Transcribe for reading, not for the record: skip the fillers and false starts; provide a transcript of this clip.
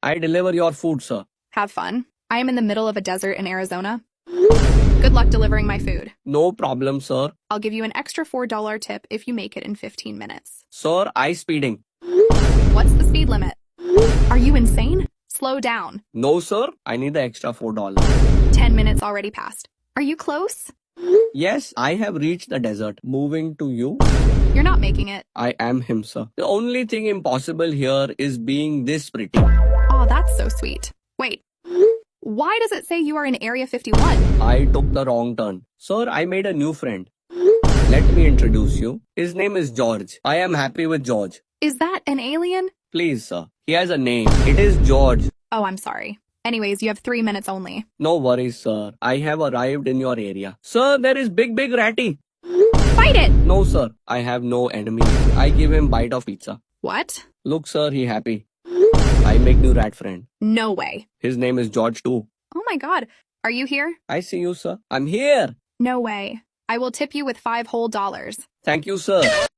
I deliver your food, sir. Have fun. I am in the middle of a desert in Arizona. Good luck delivering my food. No problem, sir. I'll give you an extra $4 tip if you make it in 15 minutes. Sir, I speeding. What's the speed limit? Are you insane? Slow down. No, sir. I need the extra $4. 10 minutes already passed. Are you close? Yes, I have reached the desert. Moving to you. You're not making it. I am him, sir. The only thing impossible here is being this pretty. Oh, that's so sweet. Wait. Why does it say you are in Area 51? I took the wrong turn. Sir, I made a new friend. Let me introduce you. His name is George. I am happy with George. Is that an alien? Please, sir. He has a name. It is George. Oh, I'm sorry. Anyways, you have 3 minutes only. No worries, sir. I have arrived in your area. Sir, there is big ratty. Fight it! No, sir. I have no enemy. I give him bite of pizza. What? Look, sir, he happy. I make new rat friend. No way. His name is George too. Oh my god. Are you here? I see you, sir. I'm here. No way. I will tip you with $5 whole. Thank you, sir.